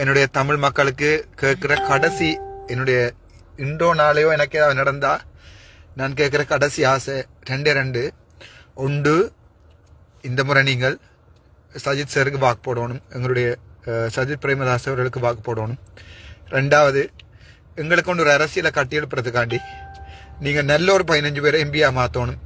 என்னுடைய தமிழ் மக்களுக்கு கேட்குற கடைசி என்னுடைய இன்றோ நாளையோ எனக்கு ஏதாவது நடந்தா நான் கேட்குற கடைசி ஆசை ரெண்டு ஒன்று, இந்த முறை நீங்கள் சஜித் சாருக்கு வாக்கு போடணும், எங்களுடைய சஜித் பிரேமதாஸ் அவர்களுக்கு வாக்கு போடணும். ரெண்டாவது, எங்களுக்கு கொண்டு ஒரு அரசியலை கட்டி எழுப்புறதுக்காண்டி நீங்கள் நல்ல ஒரு 15 பேரை எம்பியாக மாற்றணும்.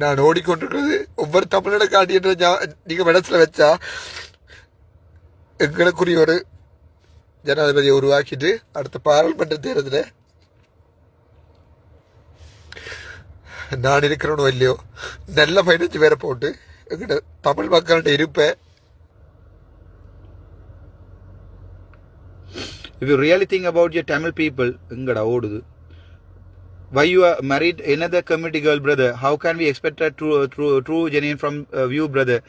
நான் ஓடிக்கொண்டிருக்கிறது ஒவ்வொரு தமிழோட காட்டிய நீங்க மனசுல வச்சா எங்களுக்குரிய ஒரு ஜனாதிபதியை உருவாக்கிட்டு அடுத்த பாராளுமன்ற தேர்தலில் நான் இருக்கிறோனோ இல்லையோ நல்ல 15 பேரை போட்டு எங்கிட்ட தமிழ் மக்கள்கிட்ட இருப்பேன். If you really think about your Tamil people, எங்கடா ஓடுது? Why you are married another community girl, brother? How can we expect a true genuine from you, brother?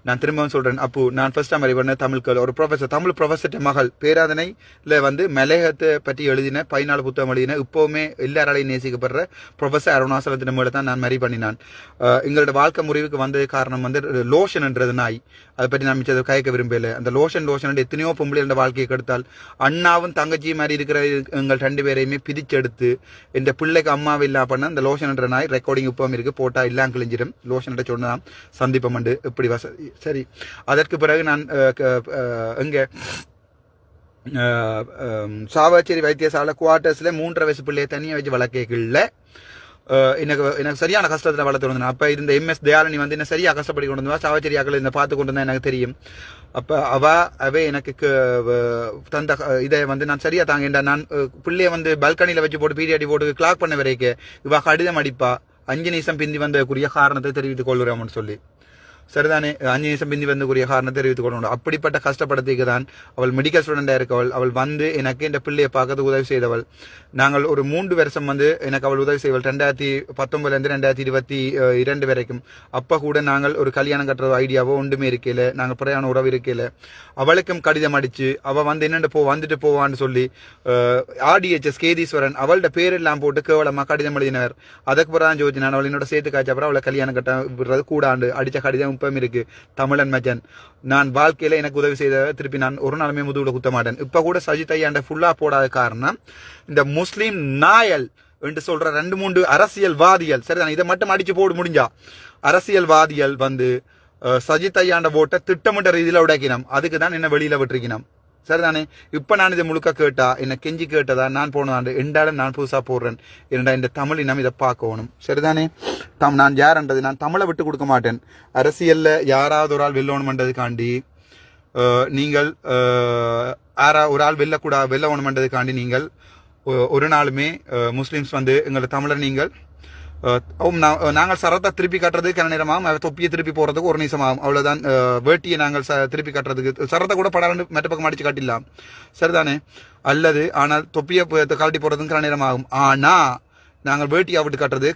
நான் திரும்பவும் சொல்றேன், அப்போ நான் ஃபர்ஸ்ட் டைம் அறிவன தமிழ் கேள் ஒரு ப்ரொஃபஸர், தமிழ் ப்ரொஃபஸர் மகள் பேராதனையில் வந்து மலையகத்தை பற்றி எழுதின 14 புத்தகம் எழுதின இப்போவுமே எல்லாராலையும் நேசிக்கப்படுற ப்ரொஃபஸர் அருணாசலத்தின் மேலே தான் நான் மரி பண்ணினான். எங்களோட வாழ்க்கை முறிவுக்கு வந்தது காரணம் வந்து லோஷன்ன்றது நாய். அதை பற்றி நான் மிச்சத்தை கயக்க விரும்பல. அந்த லோஷன் எத்தனையோ பொம்பளை வாழ்க்கையை கெடுத்தால் அண்ணாவும் தங்கச்சி மாதிரி இருக்கிற எங்கள் 2 பேரையுமே பிரிச்செடுத்து இந்த பிள்ளைக்கு அம்மாவை இல்லா பண்ண அந்த லோஷன்ன்ற நாய் ரெக்கார்டிங் இப்பவும் இருக்கு, போட்டா இல்லாம் கிழிஞ்சிடும். லோஷன் சொன்னதான் சந்திப்பம் உண்டு இப்படி வசதி. சரி, அதற்கு பிறகு நான் எங்க சாவச்சேரி வைத்தியசாலை குவார்டர்ஸ்ல 3.5 வயசு பிள்ளையை தனியாக வச்சு வளர்க்கல. எனக்கு சரியான கஷ்டத்தில் வளர்த்து வந்தேன். அப்போ இருந்த எம்எஸ் தயாலினி வந்து என்ன சரியாக கஷ்டப்படி கொண்டு வந்தா, சாவச்சேரியாக்கள் இந்த பார்த்து கொண்டு வந்தா எனக்கு தெரியும். அப்போ அவே எனக்கு தந்த இதை வந்து நான் சரியாக தாங்கேன்டா. நான் பிள்ளைய வந்து பல்கனியில் வச்சு போட்டு பீரியாடி போட்டு கிளாக் பண்ண வரைக்கும் இவா கடிதம் அடிப்பா 5 நிமிஷம் பிந்தி வந்தக்கூடிய காரணத்தை தெரிவித்துக் கொள்கிறோம்னு சொல்லி. சரிதானே, 5 நிமிஷம் பிந்தி வந்துக்குரிய காரணத்தை தெரிவித்துக் கொள்ளணும். அப்படிப்பட்ட கஷ்டப்படத்துக்கு தான் அவள் மெடிக்கல் ஸ்டூடெண்டாக இருக்கவள். அவள் வந்து எனக்கு இந்த பிள்ளையை பார்க்கறது உதவி செய்தவள். நாங்கள் ஒரு 3 வருஷம் வந்து எனக்கு அவள் உதவி செய்வள் 2019 2022 வரைக்கும். அப்போ கூட நாங்கள் ஒரு கல்யாணம் கட்டுற ஐடியாவோ ஒன்றுமே இருக்கையில், நாங்கள் பிரயாண உறவு இருக்கையில் அவளுக்கும் கடிதம் அடித்து அவள் வந்து என்னென்ன வந்துட்டு போவான்னு சொல்லி RDHS கேதீஸ்வரன் அவளோட பேரெல்லாம் போட்டு கேவலமாக கடிதம் எழுதினவர். அதுக்கு பிறகு தான் ஜோதிச்சு நான் அவள் என்னோட சேர்த்து காய்ச்ச அப்புறம் அவளை கல்யாணம் கட்ட விடுறது கூடாண்டு அடித்த கடிதம் இப்பவும் இருக்கு. தமிழன் மஜன், நான் வாழ்க்கையில எனக்கு உதவி செய்த திருப்பி நான் ஒரு நாளுமே முதுகுல குத்த மாட்டேன். இப்ப கூட சஜித் ஐயாண்ட ஃபுல்லா போடாத காரணம் இந்த முஸ்லீம் நாயல் என்று சொல்ற 2-3 அரசியல்வாதிகள், சரிதான், இதை மட்டும் அடிச்சு போட முடிஞ்சா அரசியல்வாதிகள் வந்து சஜித் ஐயாண்ட போட்ட திட்டமிட்ட ரீதியில உடைக்கினோம். அதுக்கு தான் என்ன வெளியில விட்டுருக்கணும். சரிதானே, இப்ப நான் இதை முழுக்க கேட்டா என்ன கெஞ்சி கேட்டதா நான் போனதாண்டு எண்டாலும் நான் புதுசா போடுறேன். என்னடா இந்த தமிழினம் இதை பார்க்கணும். சரிதானே, நான் யாருன்றது நான் தமிழை விட்டு கொடுக்க மாட்டேன். அரசியல்ல யாராவது ஒரு ஆள் வெல்லணும்ன்றதுக்காண்டி நீங்கள் ஒரு ஆள் வெல்லணும்ன்றதுக்காண்டி நீங்கள் ஒரு நாளுமே முஸ்லிம்ஸ் வந்து எங்களை தமிழர் நீங்கள் நாங்கள் சரத்தை திருப்பி கட்டுறதுக்கு கன நேரமாகும், தொப்பியை திருப்பி போறதுக்கு ஒரு நிமிஷம் ஆகும். அவ்வளவுதான். வேட்டியை நாங்கள் திருப்பி கட்டுறதுக்கு சரத்தை கூட படாண்டு மெட்ட பக்கம் அடிச்சு காட்டிடலாம். சரிதானே, அல்லது ஆனால் தொப்பியை கழட்டி போறதுக்கு கன நேரம் ஆகும். ஆனா நாங்கள் வேட்டியை விட்டு கட்டுறது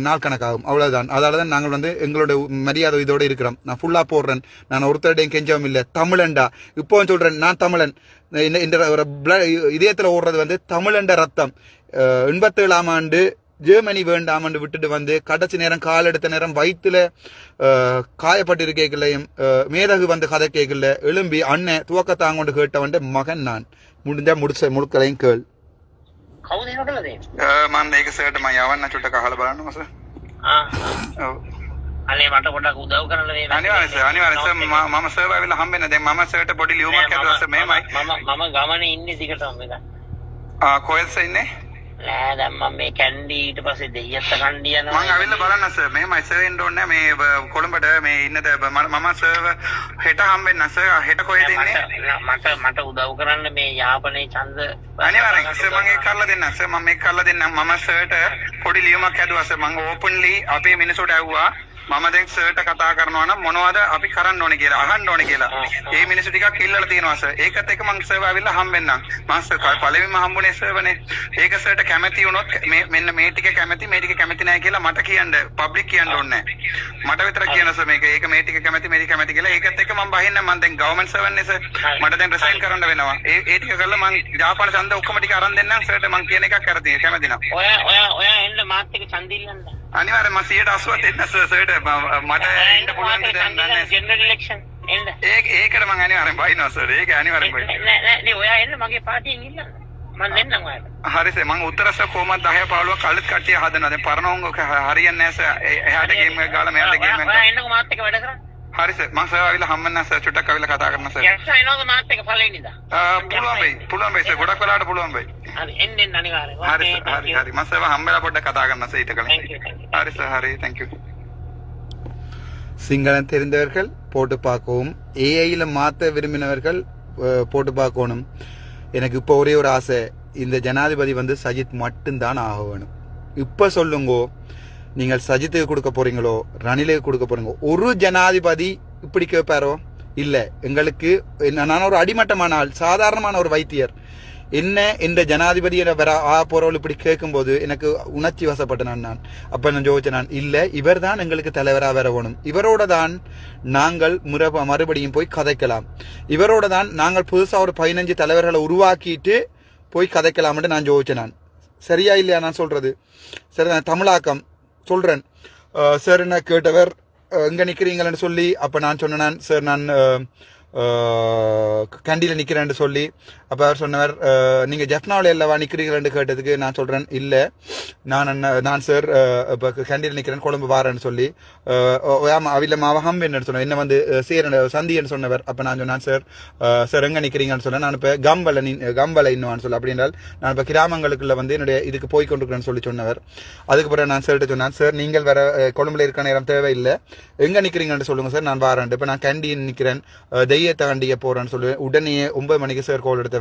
நாள் கணக்காகும். அவ்வளவுதான். அதாலதான் நாங்கள் வந்து எங்களோட மரியாதை இதோட இருக்கிறோம். நான் ஃபுல்லா போடுறேன். நான் ஒருத்தருடையும் கெஞ்சவும் இல்லை. தமிழண்டா இப்போ சொல்றேன், நான் தமிழன். இந்த இதயத்துல ஓடுறது வந்து தமிழண்ட ரத்தம். 87ஆம் ஆண்டு ஜெர்மனி வேண்டாமன்னு விட்டுட்டு வந்து கடைசி நேரம் கால் எடுத்த நேரம் வயிற்றுல காயப்பட்டு கேட்கலையும் மேதகு வந்து கதை கேட்கல எழும்பி அண்ணன் துவக்கத்தாங்கொண்டு கேட்டவன் மகன் நான். முடிச்ச முழுக்களையும் கேள் මම මේක සර්ට මම යවන්න චුට්ටක් අහලා බලන්නකෝ සර්. අනේ මට පොඩ්ඩක් උදව් කරන්න මේ. අනිවාර්යයෙන් සර් මම සර්ව ඇවිල්ලා හම්බෙන්න. දැන් මම සර්ට පොඩි ලියුමක් හදුවා සර්. මේමයි මම ගමනේ ඉන්නේ දිගටම මෙතන. කොහෙද සර් ඉන්නේ? නෑ දැන් මම මේ කැන්ඩි ඊට පස්සේ දෙයියත් කණ්ඩි යනවා. මම ඇවිල්ලා බලන්න සර්. මේමයි සර් එන්න ඕනේ මේ කොළඹට මේ ඉන්නද මම සර් හෙට හම්බෙන්න සර්. හෙට කොහෙද ඉන්නේ? මට උදව් කරන්න මේ යාපනයේ ඡන්ද අනිවාර්යෙන් සර් මම ඒක කරලා දෙන්නම් සර්. මම මේක කරලා දෙන්නම්. මම සර්ට පොඩි ලියුමක් හදුවා සර්. මම ඕපන්ලි අපේ මිනිස්සුන්ට ඇහුවා මම දැන් සර්ට කතා කරනවා නම් මොනවද අපි කරන්න ඕනේ කියලා අහන්න ඕනේ කියලා. ඒ මිනිස්සු ටිකක් ඉල්ලලා තියෙනවා සර්. ඒකත් එක්ක මං සර්ව ආවිල්ලා හම්බෙන්නම්. මම සර් පළවෙනිම හම්බුනේ සර්වනේ. ඒක සර්ට කැමති වුණොත් මෙන්න මේ ටික කැමති මේ ටික කැමති නැහැ කියලා මට කියන්න පබ්ලික් කියන්න ඕනේ නැහැ. මට විතර කියන සර් මේක ඒක මේ ටික කැමති මේ ටික කැමති කියලා. ඒකත් එක්ක මම බහින්න මම දැන් ගවර්න්මන්ට් සර්වන්නේ සර්. මට දැන් රිසයින් කරන්න වෙනවා. ඒ ටික කරලා මං ජාපාන ඡන්ද ඔක්කොම ටික අරන් දෙන්නම් සර්ට මං කියන එකක් කරතියි කැමති නම්. ඔයා එන්න මාත් එක්ක ඡන්ද ඉල්ලන්න. අනිවාර්යෙන් මම 180ක් එන්න සර්ට මට එන්න පුළුවන් දෙයක් ජෙනරල් ඉලෙක්ෂන් එන්න. ඒකට මං අනිවාර්යෙන් බහිනවා සර්. ඒක අනිවාර්යෙන් බහිනවා. නෑ ඔයා එන්න මගේ පාටියෙන් ඉල්ලන්න. මම දෙන්නම් ඔයාලට. හරි සර් මං උත්තර සර් කොහමද 10 15ක් කල්ත් කට්ටිය හදනවා. දැන් පරණෝංග හරියන්නේ නැහැ සර්. එහාට ගේම් එක ගාලා මෙහාට ගේම් එක. ඔයා එන්නකෝ මාත් එක්ක වැඩ කරන්න. හරි සර් මං සර් ආවිල්ලා හම්බෙන්න සර් චුට්ටක් ආවිල්ලා කතා කරන්න සර්. යක්ෂ එනවද මාත් එක්ක පළවෙනිදා? පුළුවන් වෙයි සර් ගොඩක් වෙලාවට පුළුවන් වෙයි. හරි එන්න අනිවාර්යෙන්. හරි මං සර් හම්බෙලා පොඩ්ඩක් කතා කරන්න සර් ඊට කලින්. හරි සර් හරි thank you. சிங்களம் தெரிந்தவர்கள் போட்டு பார்க்கவும், ஏஐயில் மாற்ற விரும்பினவர்கள் போட்டு பார்க்கணும். எனக்கு இப்போ ஒரே ஒரு ஆசை, இந்த ஜனாதிபதி வந்து சஜித் மட்டும்தான் ஆக வேணும். இப்போ சொல்லுங்கோ, நீங்கள் சஜித்துக்கு கொடுக்க போறீங்களோ ரணிலுக்கு கொடுக்க போறீங்களோ, ஒரு ஜனாதிபதி இப்படி கேட்பாரோ? இல்லை. எங்களுக்கு நான் ஒரு அடிமட்டமான ஆள், சாதாரணமான ஒரு வைத்தியர், என்ன இந்த ஜனாதிபதியை வர போறவள் இப்படி கேட்கும்போது எனக்கு உணர்ச்சி வசப்பட்டேன் நான். அப்ப நான் ஜோதிச்சேன், நான் இல்லை, இவர் தான் எங்களுக்கு தலைவராக வர வேணும், இவரோட தான் நாங்கள் மறுபடியும் போய் கதைக்கலாம், இவரோட தான் நாங்கள் புதுசாக ஒரு 15 தலைவர்களை உருவாக்கிட்டு போய் கதைக்கலாம்னு நான் ஜோதிச்சேன். நான் சரியா இல்லையா நான் சொல்றது? சரி, நான் தமிழாக்கம் சொல்றேன். சார் என்ன கேட்டவர் எங்க நிக்கிறீங்களன்னு சொல்லி, அப்ப நான் சொன்னேன் சார் நான் கண்டியில் நிற்கிறேன்னு சொல்லி. அப்போ அவர் சொன்னவர், நீங்கள் ஜெஃப்னாவில் இல்லவா நிற்கிறீங்களேன்னு கேட்டதுக்கு நான் சொல்கிறேன், இல்லை நான் சார் இப்போ கண்டியில் நிற்கிறேன், கொழும்பு வாரேன்னு சொல்லி. அவில மாவகம் என்ன சொன்னேன், என்ன வந்து சந்தின்னு சொன்னவர். அப்போ நான் சொன்னேன், சார் எங்கே நிற்கிறீங்கன்னு சொன்னேன். நான் இப்போ கம்பலை இன்னும் சொல்லி, அப்படின்றால் நான் இப்போ கிராமங்களுக்குள்ள வந்து என்னுடைய இதுக்கு போய் கொண்டிருக்கிறேன்னு சொல்லி சொன்னவர். அதுக்கு பிறகு நான் சார்கிட்ட சொன்னேன், சார் நீங்கள் வேற கொழும்புல இருக்கிற நேரம் தேவையில்லை, எங்கே நிற்கிறீங்கன்னு சொல்லுங்கள் சார், நான் வாரேன். இப்போ நான் கண்டியில் நிற்கிறேன், தெய்யத்தை கண்டிய போகிறேன்னு சொல்லி உடனே 9 மணிக்கு சார் கோல் எடுத்தவர்.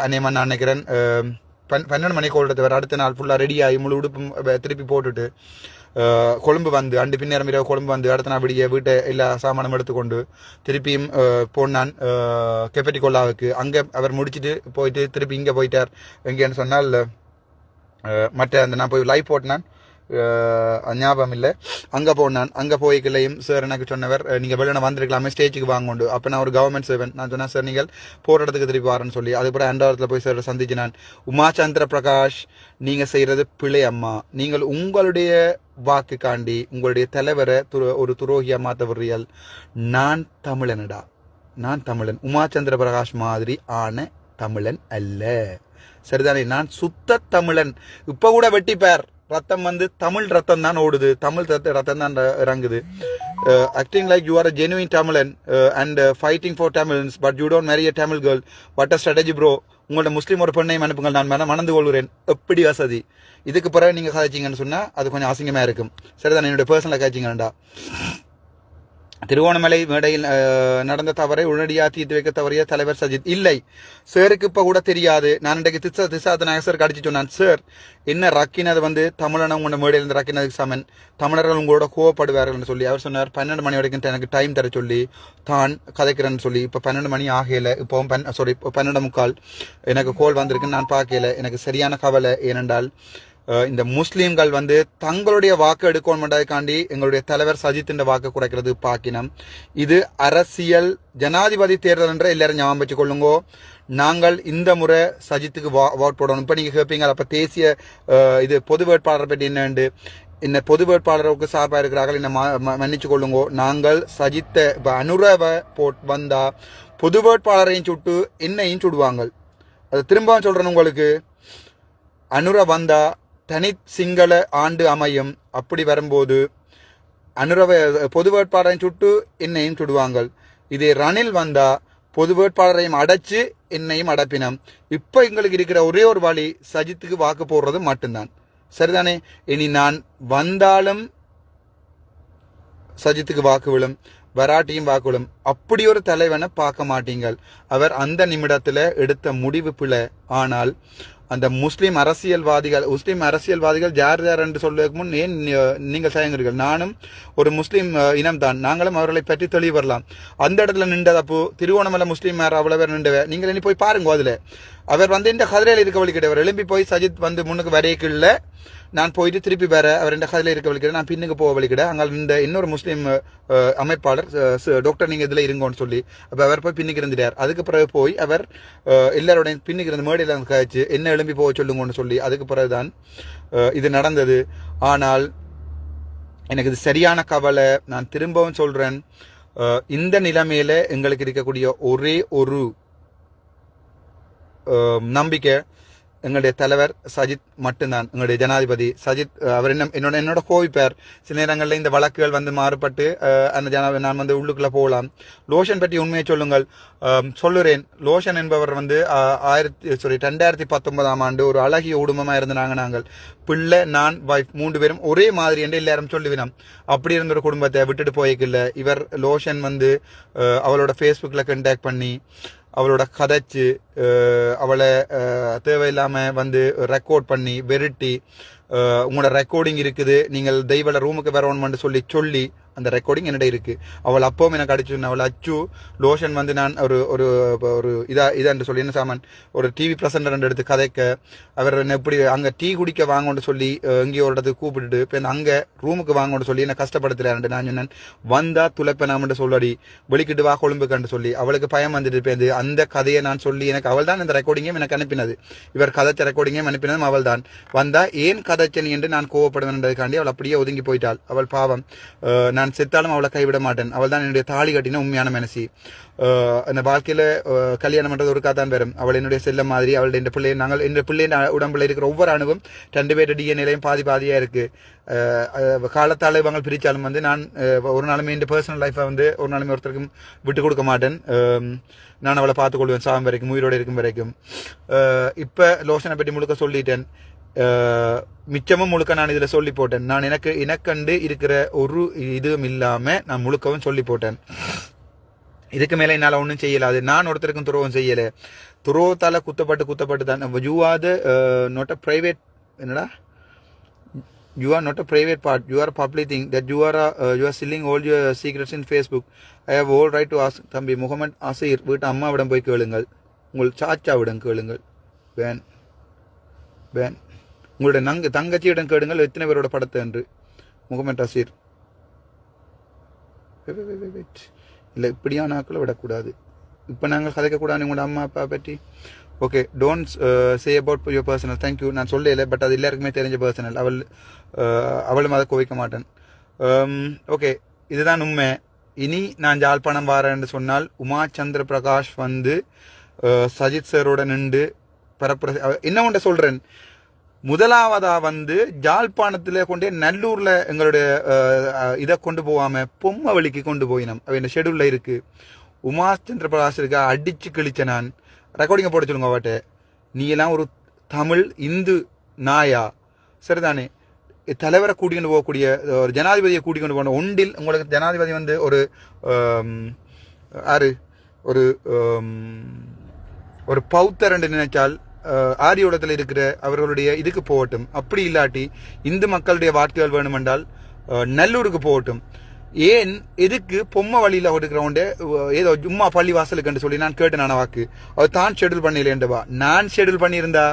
அநேகமாக நான் நினைக்கிறேன் 12 மணிக்கு கோல் எடுத்தவர். அடுத்த நாள் ஃபுல்லாக ரெடியாகி முழு உடுப்பும் திருப்பி போட்டுட்டு கொழும்பு வந்து அண்டு பின்னேரம் இரவு கொழும்பு வந்து அடுத்த நாள் விடிய வீட்டை எல்லா சாமானும் எடுத்துக்கொண்டு திருப்பியும் போனான் கெப்பட்டி கொல்லாவுக்கு. அங்கே அவர் முடிச்சுட்டு போயிட்டு திருப்பி இங்கே போயிட்டார். எங்கேன்னு சொன்னால் மற்ற அந்த நான் போய் லைவ் போட்டினான், ஞாபகம் இல்லை. அங்கே போனான். அங்கே போய்க்கலையும் சார் எனக்கு சொன்னவர், நீங்கள் வெளியே வந்திருக்கலாமே, ஸ்டேஜுக்கு வாங்கொண்டு. அப்போ நான் ஒரு கவர்மெண்ட் சேவன். நான் சொன்னேன், சார் நீங்கள் போகிற இடத்துக்கு திருப்பி வரேன்னு சொல்லி. அதுக்கப்புறம் அண்டாவரத்தில் போய் சார் சந்திச்சு நான், உமா சந்திர பிரகாஷ் நீங்கள் செய்கிறது பிழை அம்மா, நீங்கள் உங்களுடைய வாக்குக்காண்டி உங்களுடைய தலைவரை ஒரு துரோகியாக மாற்ற விடுறீர்கள். நான் தமிழனடா, நான் தமிழன், உமா சந்திர பிரகாஷ் மாதிரி ஆன தமிழன் அல்ல. சரிதானே? நான் சுத்த தமிழன். இப்போ கூட வெட்டிப்பார், ரத்தம் வந்து தமிழ் ரத்தம் தான் ஓடுது, தமிழ் ரத்தம் தான் இறங்குது. Acting like you are a genuine Tamilan and fighting for தமிழன்ஸ், but you don't marry a Tamil girl. What a strategy bro. உங்களோட முஸ்லீம் ஒரு பெண்ணையும் அனுப்புங்கள், நான் மணந்து கொள்கிறேன். எப்படி வசதி? இதுக்கு பிறகு நீங்கள் கதைச்சிங்கன்னு சொன்னால் அது கொஞ்சம் அசிங்கமாக இருக்கும். சரிதான், என்னுடைய பர்சனலாக கதைச்சிங்கண்டா. திருவோணமலை மேடையில் நடந்த தவறை உடனடியாக தீர்த்து வைக்க தவறிய தலைவர் சஜித். இல்லை, சாருக்கு இப்போ கூட தெரியாது. நான் இன்றைக்கு திசாத்த நாயகர் அடிச்சு சொன்னான், சார் என்ன ரக்கினது வந்து தமிழனை உங்களோட மேடையில் இருந்து ரக்கினதுக்கு சமன், தமிழர்கள் உங்களோட கோவப்படுவார்கள் சொல்லி அவர் சொன்னார். 12 மணி வரைக்கும் எனக்கு டைம் தர சொல்லி தான் கதைக்கிறேன்னு சொல்லி. இப்போ 12 மணி ஆகலை, இப்போ 12:45 எனக்கு கோல் வந்திருக்குன்னு நான் பார்க்கல. எனக்கு சரியான கவலை. ஏனென்றால் இந்த முஸ்லீம்கள் வந்து தங்களுடைய வாக்கு எடுக்கணும்ன்றதுக்காண்டி எங்களுடைய தலைவர் சஜித்தின் வாக்கு குறைக்கிறது பாக்கினம். இது அரசியல் ஜனாதிபதி தேர்தல் என்ற எல்லாரும் ஞாபகம் வச்சு கொள்ளுங்கோ. நாங்கள் இந்த முறை சஜித்துக்கு ஓட் போடணும். இப்போ நீங்கள் கேட்பீங்க, அப்போ தேசிய இது பொது வேட்பாளரை பற்றி என்னண்டு, இந்த பொது வேட்பாளருக்கு சார்பாக இருக்கிறார்கள், என்ன மன்னிச்சு கொள்ளுங்கோ. நாங்கள் சஜித்தை இப்போ அனுரவை வந்தா பொது வேட்பாளரையும் சுட்டு என்னையும் சுடுவாங்க. அது திரும்ப சொல்கிறேன் உங்களுக்கு, அனுர வந்தா தனி சிங்கள ஆண்டு அமையும். அப்படி வரும்போது அனுரவ பொது வேட்பாளரையும் சுட்டு என்னையும் சுடுவாங்க. இதே ரணில் வந்தா பொது வேட்பாளரையும் அடைச்சு என்னையும் அடைப்பினம். இப்போ எங்களுக்கு இருக்கிற ஒரே ஒரு வழி சஜித்துக்கு வாக்கு போடுறது மட்டும்தான். சரிதானே? இனி நான் வந்தாலும் சஜித்துக்கு வாக்கு விழும், வராட்டியும் வாக்கு விழும். அப்படி ஒரு தலைவனை பார்க்க மாட்டீங்கள். அவர் அந்த நிமிடத்துல எடுத்த முடிவு பிழை. ஆனால் அந்த முஸ்லிம் அரசியல்வாதிகள் யார் யார் என்று சொல்வதற்கு முன் ஏன் நீங்கள் தயங்குறீர்கள்? நானும் ஒரு முஸ்லிம் இனம்தான், நாங்களும் அவர்களை பற்றி தெளிவு வரலாம். அந்த இடத்துல நின்றது அப்போ திருவோணமலை முஸ்லீம் அவ்வளவு பேர் நின்றவ, நீங்கள் இனி போய் பாருங்க. அதுல அவர் வந்து இந்த கதிரையில் இருக்க வழி கிடையாது. எழும்பி போய் சஜித் வந்து முன்னுக்கு வரைக்குள்ள நான் போயிட்டு திருப்பி வேற அவர் இந்த கதிரையில் இருக்க வழி கிடையாது, நான் பின்னுக்கு போக வழி கிடையாது. அங்கே இந்த இன்னொரு முஸ்லீம் அமைப்பாளர் டாக்டர் நீங்க இதுல இருங்கன்னு சொல்லி அப்ப அவர் போய் பின்னுக்கு இருந்துட்டார். அதுக்கு பிறகு போய் அவர் எல்லாரோட பின்னுக்கு இருந்த மேடையில் கழிச்சு என்ன எழும்பி போக சொல்லுங்கன்னு சொல்லி அதுக்கு பிறகுதான் இது நடந்தது. ஆனால் எனக்கு இது சரியான கவலை. நான் திரும்பவும் சொல்றேன், இந்த நிலைமையில எங்களுக்கு இருக்கக்கூடிய ஒரே ஒரு நம்பிக்கை எங்களுடைய தலைவர் சஜித் மட்டும்தான். எங்களுடைய ஜனாதிபதி சஜித் அவர் என்னோட கோவிப்பார். சில நேரங்களில் இந்த வழக்குகள் வந்து மாறுபட்டு அந்த நான் வந்து உள்ளுக்குள்ள போகலாம். லோஷன் பற்றி உண்மையை சொல்லுங்கள். சொல்லுறேன், லோஷன் என்பவர் வந்து 2019 ஆண்டு ஒரு அழகிய குடும்பமாக இருந்தாங்க. நாங்கள் பிள்ளை, நான், வைஃப் 3 பேரும் ஒரே மாதிரி என்று எல்லாரும் சொல்லுவினோம். அப்படி இருந்த ஒரு குடும்பத்தை விட்டுட்டு போய்க்கில்ல. இவர் லோஷன் வந்து அவளோட ஃபேஸ்புக்கில் கண்டாக்ட் பண்ணி அவளோட கதைச்சு அவளை தேவையில்லாமல் வந்து ரெக்கார்ட் பண்ணி வெறுட்டி உங்களோட ரெக்கார்டிங் இருக்குது, நீங்கள் தெய்வல ரூமுக்கு வரணும்னு சொல்லி அந்த ரெக்கார்டிங் என்னிட இருக்கு. அவள் அப்பவும் எனக்கு அடிச்சு அவள் அச்சு லோஷன் வந்து நான் ஒரு இதான்னு சொல்லி என்ன சாமான் ஒரு டிவி பிரசன்டர் எடுத்து கதைக்க அவர் எப்படி அங்கே டீ குடிக்க வாங்கன்னு சொல்லி எங்கேயோ ஒரு இடத்துக்கு கூப்பிட்டுட்டு இப்போ அங்கே ரூமுக்கு வாங்கன்னு சொல்லி என்ன கஷ்டப்படுத்துறாரு. நான் சொன்னேன், வந்தா துளைப்பனாமன்ட்டு சொல்லடி வெளிக்கிட்டு வா கொழும்புக்கன்று சொல்லி அவளுக்கு பயம் வந்துட்டு போய் அந்த கதையை நான் சொல்லி எனக்கு அவள் தான் இந்த ரெக்கார்டிங்கையும் எனக்கு அனுப்பினது. இவர் கதைச்ச ரெக்கார்டிங்கையும் அனுப்பினதும் அவள் தான். வந்தா ஏன் கதைச்சனி என்று நான் கோவப்படுவேன்றதுக்காண்டி அவள் அப்படியே ஒதுங்கி போயிட்டாள். அவள் பாவம். நான் செத்தாலும் அவளை கைவிட மாட்டேன். அவள் தான் என்னுடைய தாலி கட்டின உண்மையான மனசி. அந்த வாழ்க்கையில கல்யாணம் பண்றது ஒரு காத்தான் பேரும். அவள் என்னுடைய செல்ல மாதிரி. அவளுடைய இந்த பிள்ளை நாங்கள் இந்த பிள்ளைய உடம்புல இருக்கிற ஒவ்வொரு அணுவும் 2 பேர் டிஎன்ஏலையும் பாதியா இருக்கு. காலத்தால் இவங்க பிரிச்சாலும் வந்து நான் ஒரு நாளுமே இந்த பர்சனல் லைஃபை வந்து ஒரு நாளுமே ஒருத்தருக்கும் விட்டு கொடுக்க மாட்டேன். நான் அவளை பார்த்துக்கொள்வேன் சாம் வரைக்கும், உயிரோடு இருக்கும் வரைக்கும். இப்ப லோஷனை பற்றி முழுக்க சொல்லிட்டேன். மிச்சமும் முழுக்க நான் இதுல சொல்லி போட்டேன். நான் எனக்கண்டு இருக்கிற ஒரு இதுவும் இல்லாம நான் முழுக்கவும் சொல்லி போட்டேன். இதுக்கு மேல என்னால ஒன்றும் செய்யலாது. நான் ஒருத்தருக்கும் துரோகம் செய்யல. துரோகத்தால குத்தப்பட்டு தான். You are not a private என்னடா you are not a private part, you are a public thing, that you are selling all your secrets in Facebook. I have all right to ask. தம்பி முகமது அசீர் வீட்டு அம்மாவிடம் போய் கேளுங்கள், உங்கள் சாச்சாவிடம் கேளுங்கள், van உங்களுடைய தங்கச்சியிடம் கேளுங்கள் எத்தனை பேரோட படத்தை என்று. முகமது அசீர் இல்லை, இப்படியான ஆக்களை விடக்கூடாது. இப்போ நாங்கள் கதைக்கக்கூடாது உங்களோட அம்மா அப்பா பற்றி. Okay, don't say about your personal. Thank you. நான் சொல்லல, பட் அது எல்லாருக்குமே தெரிஞ்ச பர்சனல். அவளும் அதை கோவிக்க மாட்டேன். ஓகே, இதுதான் உண்மை. இனி நான் ஜாழ்ப்பாணம் வாரேன்னு சொன்னால் உமா சந்திர பிரகாஷ் வந்து சஜித் சாரோட நின்று என்ன ஒன்றை சொல்றேன். முதலாவதா வந்து ஜாழ்ப்பாணத்துல கொண்டே நல்லூர்ல எங்களுடைய இதை கொண்டு போகாம பொம்மை வழிக்கு கொண்டு போயினோம். அவன் ஷெடியூல்ல இருக்கு. உமா சந்திர பிரகாஷ் இருக்கா அடிச்சு கிழிச்ச நான் ரெக்கார்டிங்கை போட சொல்லுங்க அவட்ட. நீ எல்லாம் ஒரு தமிழ் இந்து நாயா? சரிதானே? தலைவரை கூட்டிகிட்டு போகக்கூடிய ஒரு ஜனாதிபதியை கூட்டிகிட்டு போகணும். ஒன்றில் உங்களுக்கு ஜனாதிபதி வந்து ஒரு பௌத்தர் என்று நினைச்சால் ஆரியோடத்தில் இருக்கிற அவர்களுடைய இதுக்கு போகட்டும். அப்படி இல்லாட்டி இந்து மக்களுடைய வாக்குகள் வேணுமென்றால் நல்லூருக்கு போகட்டும். ஏன் எதுக்கு பொம்மை வழியில் இருக்கிறவங்க ஏதோ சும்மா பள்ளி வாசலுக்கு சொல்லி நான் கேட்டேன். நான் வாக்கு அவர் தான் ஷெடியூல் பண்ணிடலேண்டவா. நான் ஷெடியூல் பண்ணியிருந்தா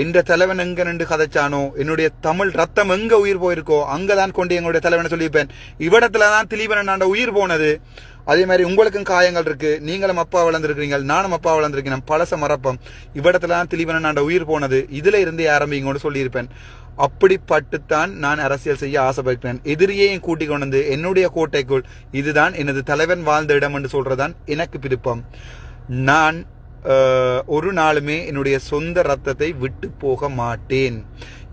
எந்த தலைவன் எங்க நின்று கதைச்சானோ, என்னுடைய தமிழ் ரத்தம் எங்க உயிர் போயிருக்கோ அங்கதான் கொண்டு எங்களுடைய தலைவனை சொல்லியிருப்பேன். இவ்விடத்துலதான் திலீபன் உயிர் போனது. அதே மாதிரி உங்களுக்கும் காயங்கள் இருக்கு. நீங்களும் அப்பா வளர்ந்துருக்கிறீங்க, நானும் அப்பா வளர்ந்துருக்கேன். பழச மறப்பம். இவ்விடத்துலதான் திலீபன் உயிர் போனது. இதுல இருந்தே ஆரம்பிங்கன்னு சொல்லியிருப்பேன். அப்படிப்பட்டுத்தான் நான் அரசியல் செய்ய ஆசைப்படுகிறேன். எதிரியையும் கூட்டிக் கொண்டு வந்து என்னுடைய கோட்டைக்குள் இதுதான் எனது தலைவன் வாழ்ந்த இடம் என்று சொல்றதான் எனக்கு விருப்பம். நான் ஒரு நாளுமே என்னுடைய சொந்த ரத்தத்தை விட்டு போக மாட்டேன்.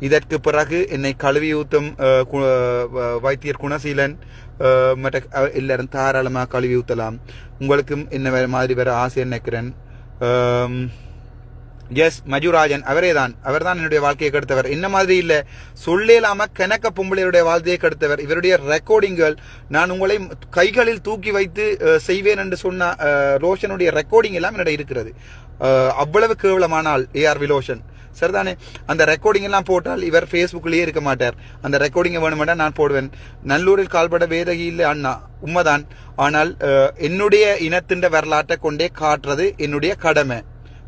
இதற்கு பிறகு என்னை கழுவி ஊத்தும் வைத்தியர் குணசீலன் மற்ற எல்லாரும் தாராளமாக கழுவி ஊத்தலாம். உங்களுக்கும் என்ன மாதிரி வேற ஆசை நினைக்கிறேன். எஸ் மஜுராஜன் அவர் தான் என்னுடைய வாழ்க்கையை கெடுத்தவர். என்ன மாதிரி இல்ல சொல்லேலாம கணக்க பொம்பளையுடைய வாழ்க்கையை கெடுத்தவர். இவருடைய ரெக்கார்டிங்கள் நான் உங்களை கைகளில் தூக்கி வைத்து செய்வேன் என்று சொன்ன ரோஷனுடைய ரெக்கார்டிங் எல்லாம் என்னிட இருக்கிறது. அவ்வளவு கேவலமானால் ஏஆர் விலோஷன் சரிதானே. அந்த ரெக்கார்டிங் எல்லாம் போட்டால் இவர் ஃபேஸ்புக்லயே இருக்க மாட்டார். அந்த ரெக்கார்டிங்கை வேணுமெண்டா நான் போடுவேன். நல்லூரில் கால்பட வேதகி இல்லை அண்ணா உண்மைதான். ஆனால் என்னுடைய இனத்தின் வரலாற்றை கொண்டே காட்டுறது என்னுடைய கடமை.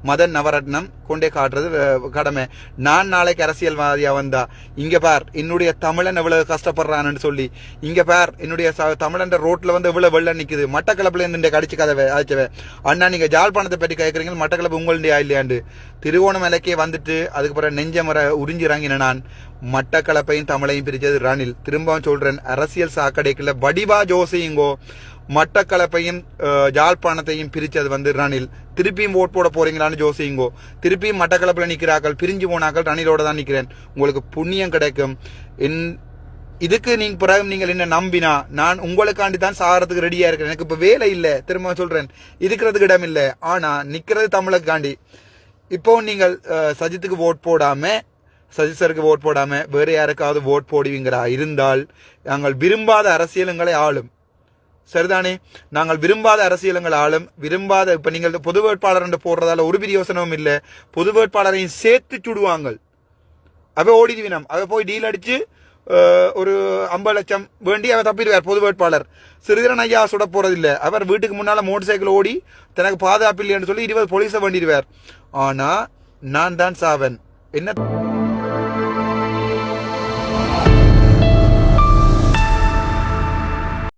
மதன் நவரத்னம் கொண்டே காட்டுறது கடமை. நான் நாளைக்கு அரசியல்வாதியா வந்தா இங்க பார் என்னுடைய தமிழன் எவ்வளவு கஷ்டப்படுறான்னு சொல்லி, இங்க பார் என்னுடைய தமிழன் ரோட்ல வந்து எவ்வளவு வெள்ளம் நிக்குது, மட்டக்களப்புல இருந்து கடிச்சு கதவை ஆச்சவே அண்ணா நீங்க ஜாழ்ப்பாணத்தை பற்றி கேட்கறீங்க, மட்டக்களப்பு உங்களுடைய இல்லையாண்டு திருவோணமலைக்கே வந்துட்டு அதுக்கு பிறகு நெஞ்சமர உறிஞ்சிறாங்கின நான். மட்டக்களப்பையும் தமிழையும் பிரிச்சது ரணில். திரும்பவும் சொல்றேன், அரசியல் சாக்கடைக்குள்ள வடிவா ஜோசியுங்கோ மட்டக்களப்பையும் ஜாழ்ப்பாணத்தையும் பிரிச்சது வந்து ரணில். திருப்பியும் ஓட் போட போறீங்களான்னு ஜோசிங்கோ. திருப்பியும் மட்டக்களப்பில் நிற்கிறார்கள், பிரிஞ்சு போனாக்கள் ரணிலோட தான் நிற்கிறேன். உங்களுக்கு புண்ணியம் கிடைக்கும். இதுக்கு நீங்க பிறகு நீங்கள் என்ன நம்பினா நான் உங்களுக்காண்டி தான் சாகிறதுக்கு ரெடியா இருக்கிறேன். எனக்கு இப்ப வேலை இல்லை, திரும்ப சொல்றேன், இருக்கிறதுக்கு இடம் இல்லை. ஆனா நிக்கிறது தமிழுக்காண்டி. இப்போ நீங்கள் சஜித்துக்கு ஓட் போடாம, சஜித் சருக்கு ஓட் போடாம வேற யாருக்காவது ஓட் போடுவீங்களா இருந்தால் நாங்கள் விரும்பாத அரசியலுங்களை ஆளும். சரிதானே. நாங்கள் விரும்பாத அரசியலுங்கள் ஆளும் விரும்பாத. இப்ப நீங்கள் பொது வேட்பாளர் என்று போடுறதால ஒரு பிரயோசனமும் இல்லை. பொது வேட்பாளரையும் சேர்த்து சுடுவாங்க. அவ ஓடிடுவினம். அவ போய் டீல் அடிச்சு ஒரு 50 லட்சம் வேண்டி அவர் தப்பிடுவார். பொது வேட்பாளர் சிறிதரன் ஐயா சுட போறதில்லை. அவர் வீட்டுக்கு முன்னால மோட்டர் சைக்கிள் ஓடி தனக்கு பாதுகாப்பு இல்லைன்னு சொல்லி 20 போலீஸை வேண்டிடுவார். ஆனா நான் தான் சாவன். என்ன